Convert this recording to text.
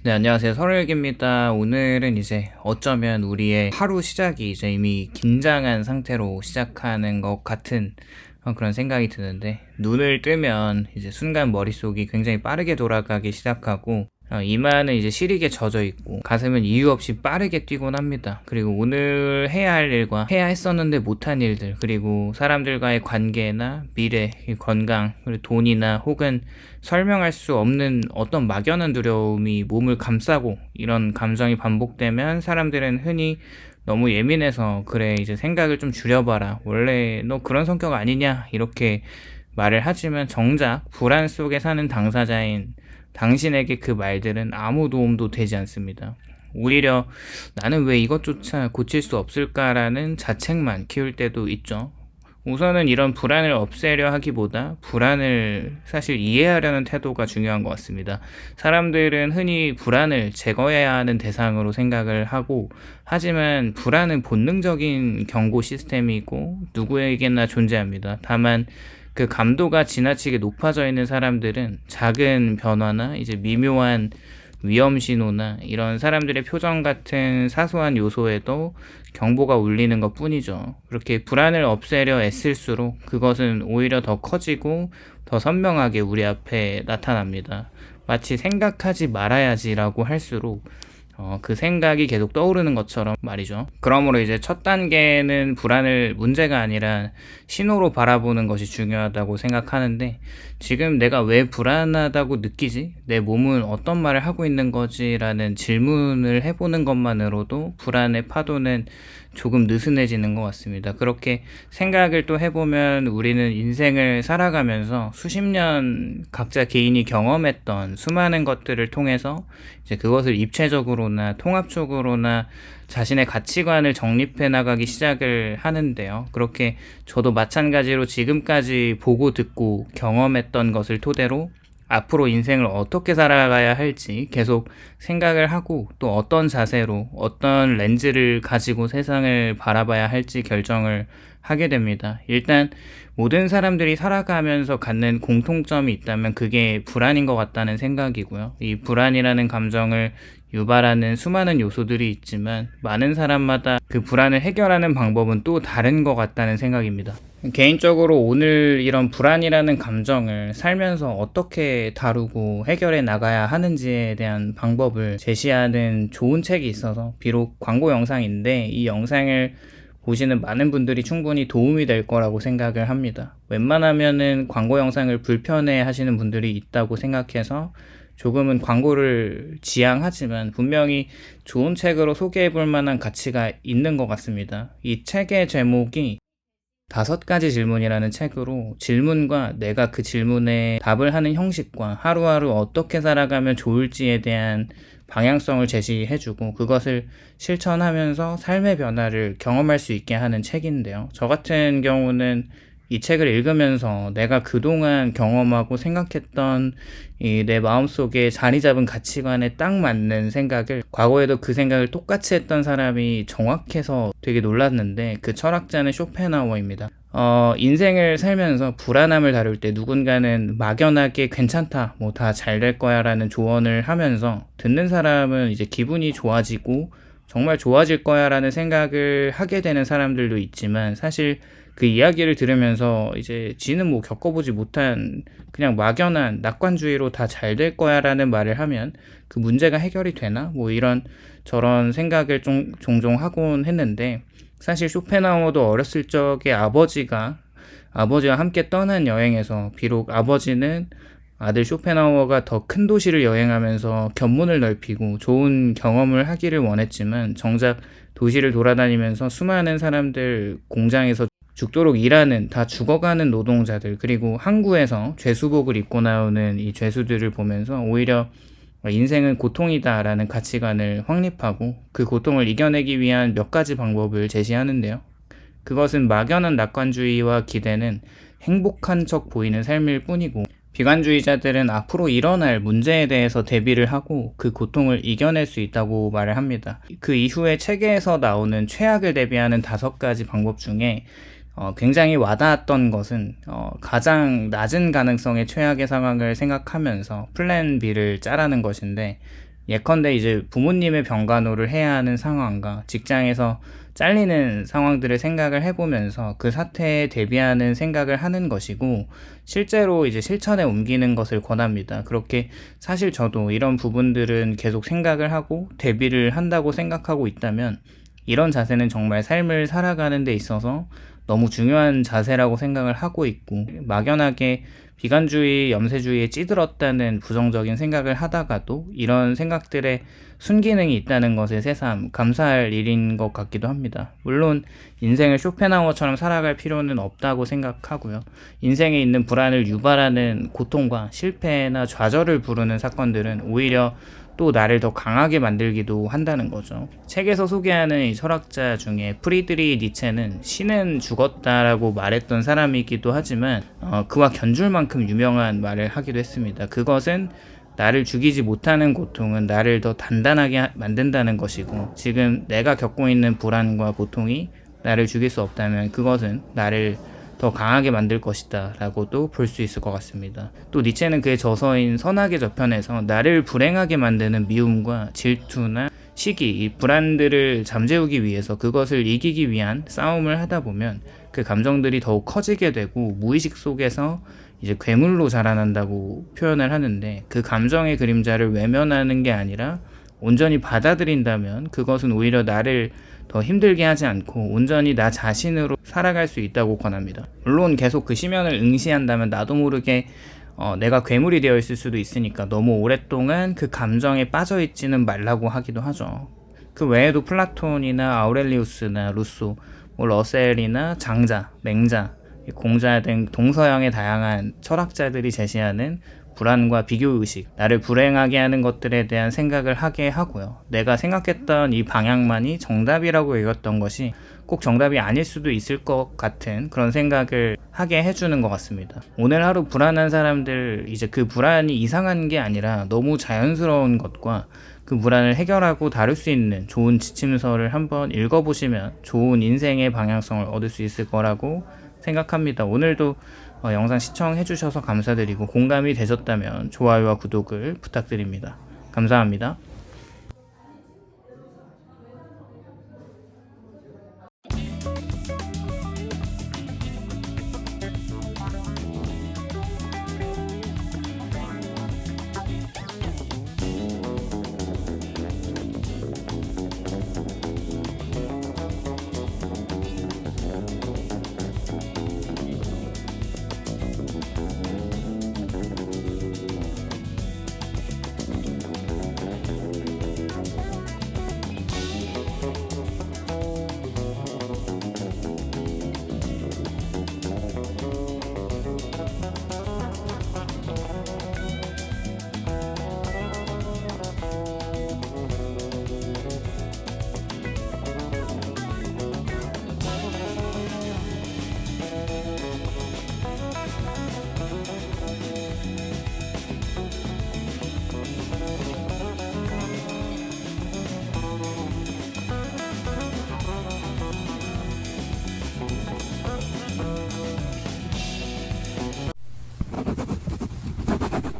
네, 안녕하세요. 서울일기입니다. 오늘은 이제 어쩌면 우리의 하루 시작이 이제 이미 긴장한 상태로 시작하는 것 같은 그런 생각이 드는데, 눈을 뜨면 이제 순간 머릿속이 굉장히 빠르게 돌아가기 시작하고, 이마는 이제 시리게 젖어 있고, 가슴은 이유 없이 빠르게 뛰곤 합니다. 그리고 오늘 해야 할 일과 해야 했었는데 못한 일들, 그리고 사람들과의 관계나 미래, 건강, 그리고 돈이나 혹은 설명할 수 없는 어떤 막연한 두려움이 몸을 감싸고, 이런 감정이 반복되면 사람들은 흔히 너무 예민해서 그래 이제 생각을 좀 줄여봐라, 원래 너 그런 성격 아니냐, 이렇게 말을 하지만 정작 불안 속에 사는 당사자인 당신에게 그 말들은 아무 도움도 되지 않습니다. 오히려 나는 왜 이것조차 고칠 수 없을까라는 자책만 키울 때도 있죠. 우선은 이런 불안을 없애려 하기보다 불안을 사실 이해하려는 태도가 중요한 것 같습니다. 사람들은 흔히 불안을 제거해야 하는 대상으로 생각을 하고, 하지만 불안은 본능적인 경고 시스템이고 누구에게나 존재합니다. 다만 그 감도가 지나치게 높아져 있는 사람들은 작은 변화나 이제 미묘한 위험 신호나 이런 사람들의 표정 같은 사소한 요소에도 경보가 울리는 것 뿐이죠. 그렇게 불안을 없애려 애쓸수록 그것은 오히려 더 커지고 더 선명하게 우리 앞에 나타납니다. 마치 생각하지 말아야지라고 할수록 그 생각이 계속 떠오르는 것처럼 말이죠. 그러므로 이제 첫 단계는 불안을 문제가 아니라 신호로 바라보는 것이 중요하다고 생각하는데, 지금 내가 왜 불안하다고 느끼지? 내 몸은 어떤 말을 하고 있는 거지? 라는 질문을 해보는 것만으로도 불안의 파도는 조금 느슨해지는 것 같습니다. 그렇게 생각을 또 해보면 우리는 인생을 살아가면서 수십 년 각자 개인이 경험했던 수많은 것들을 통해서 이제 그것을 입체적으로나 통합적으로나 자신의 가치관을 정립해 나가기 시작을 하는데요. 그렇게 저도 마찬가지로 지금까지 보고 듣고 경험했던 것을 토대로 앞으로 인생을 어떻게 살아가야 할지 계속 생각을 하고, 또 어떤 자세로 어떤 렌즈를 가지고 세상을 바라봐야 할지 결정을 하게 됩니다. 일단 모든 사람들이 살아가면서 갖는 공통점이 있다면 그게 불안인 것 같다는 생각이고요. 이 불안이라는 감정을 유발하는 수많은 요소들이 있지만 많은 사람마다 그 불안을 해결하는 방법은 또 다른 것 같다는 생각입니다. 개인적으로 오늘 이런 불안이라는 감정을 살면서 어떻게 다루고 해결해 나가야 하는지에 대한 방법을 제시하는 좋은 책이 있어서, 비록 광고 영상인데 이 영상을 보시는 많은 분들이 충분히 도움이 될 거라고 생각을 합니다. 웬만하면은 광고 영상을 불편해 하시는 분들이 있다고 생각해서 조금은 광고를 지양하지만 분명히 좋은 책으로 소개해 볼 만한 가치가 있는 것 같습니다. 이 책의 제목이 5가지 질문이라는 책으로, 질문과 내가 그 질문에 답을 하는 형식과 하루하루 어떻게 살아가면 좋을지에 대한 방향성을 제시해주고 그것을 실천하면서 삶의 변화를 경험할 수 있게 하는 책인데요. 저 같은 경우는 이 책을 읽으면서 내가 그동안 경험하고 생각했던 이 내 마음속에 자리 잡은 가치관에 딱 맞는 생각을, 과거에도 그 생각을 똑같이 했던 사람이 정확해서 되게 놀랐는데, 그 철학자는 쇼펜하우어입니다. 인생을 살면서 불안함을 다룰 때 누군가는 막연하게 괜찮다, 뭐 다 잘 될 거야 라는 조언을 하면서 듣는 사람은 이제 기분이 좋아지고 정말 좋아질 거야 라는 생각을 하게 되는 사람들도 있지만, 사실 그 이야기를 들으면서 이제 지는 뭐 겪어보지 못한 그냥 막연한 낙관주의로 다 잘 될 거야 라는 말을 하면 그 문제가 해결이 되나? 뭐 이런 저런 생각을 종종 하곤 했는데, 사실 쇼펜하우어도 어렸을 적에 아버지와 함께 떠난 여행에서, 비록 아버지는 아들 쇼펜하우어가 더 큰 도시를 여행하면서 견문을 넓히고 좋은 경험을 하기를 원했지만, 정작 도시를 돌아다니면서 수많은 사람들, 공장에서 죽도록 일하는, 다 죽어가는 노동자들, 그리고 항구에서 죄수복을 입고 나오는 이 죄수들을 보면서 오히려 인생은 고통이다 라는 가치관을 확립하고 그 고통을 이겨내기 위한 몇 가지 방법을 제시하는데요. 그것은 막연한 낙관주의와 기대는 행복한 척 보이는 삶일 뿐이고, 비관주의자들은 앞으로 일어날 문제에 대해서 대비를 하고 그 고통을 이겨낼 수 있다고 말을 합니다. 그 이후에 책에서 나오는 최악을 대비하는 5가지 방법 중에 굉장히 와닿았던 것은 가장 낮은 가능성의 최악의 상황을 생각하면서 플랜 B를 짜라는 것인데, 예컨대 이제 부모님의 병간호를 해야 하는 상황과 직장에서 잘리는 상황들을 생각을 해보면서 그 사태에 대비하는 생각을 하는 것이고, 실제로 이제 실천에 옮기는 것을 권합니다. 그렇게 사실 저도 이런 부분들은 계속 생각을 하고 대비를 한다고 생각하고 있다면, 이런 자세는 정말 삶을 살아가는 데 있어서 너무 중요한 자세라고 생각을 하고 있고, 막연하게 비관주의, 염세주의에 찌들었다는 부정적인 생각을 하다가도 이런 생각들에 순기능이 있다는 것에 새삼 감사할 일인 것 같기도 합니다. 물론 인생을 쇼펜하우어처럼 살아갈 필요는 없다고 생각하고요. 인생에 있는 불안을 유발하는 고통과 실패나 좌절을 부르는 사건들은 오히려 또 나를 더 강하게 만들기도 한다는 거죠. 책에서 소개하는 이 철학자 중에 프리드리히 니체는 신은 죽었다라고 말했던 사람이기도 하지만 그와 견줄 만큼 유명한 말을 하기도 했습니다. 그것은 나를 죽이지 못하는 고통은 나를 더 단단하게 만든다는 것이고, 지금 내가 겪고 있는 불안과 고통이 나를 죽일 수 없다면 그것은 나를 더 강하게 만들 것이다 라고도 볼 수 있을 것 같습니다. 또 니체는 그의 저서인 선악의 저편에서 나를 불행하게 만드는 미움과 질투나 시기, 이 불안들을 잠재우기 위해서, 그것을 이기기 위한 싸움을 하다 보면 그 감정들이 더욱 커지게 되고 무의식 속에서 이제 괴물로 자라난다고 표현을 하는데, 그 감정의 그림자를 외면하는 게 아니라 온전히 받아들인다면 그것은 오히려 나를 더 힘들게 하지 않고 온전히 나 자신으로 살아갈 수 있다고 권합니다. 물론 계속 그 심연을 응시한다면 나도 모르게 내가 괴물이 되어 있을 수도 있으니까 너무 오랫동안 그 감정에 빠져 있지는 말라고 하기도 하죠. 그 외에도 플라톤이나 아우렐리우스나 루소, 러셀이나 장자, 맹자, 공자 등 동서양의 다양한 철학자들이 제시하는 불안과 비교의식, 나를 불행하게 하는 것들에 대한 생각을 하게 하고요. 내가 생각했던 이 방향만이 정답이라고 여겼던 것이 꼭 정답이 아닐 수도 있을 것 같은 그런 생각을 하게 해주는 것 같습니다. 오늘 하루 불안한 사람들, 이제 그 불안이 이상한 게 아니라 너무 자연스러운 것과 그 불안을 해결하고 다룰 수 있는 좋은 지침서를 한번 읽어보시면 좋은 인생의 방향성을 얻을 수 있을 거라고 생각합니다. 오늘도 영상 시청해주셔서 감사드리고, 공감이 되셨다면 좋아요와 구독을 부탁드립니다. 감사합니다.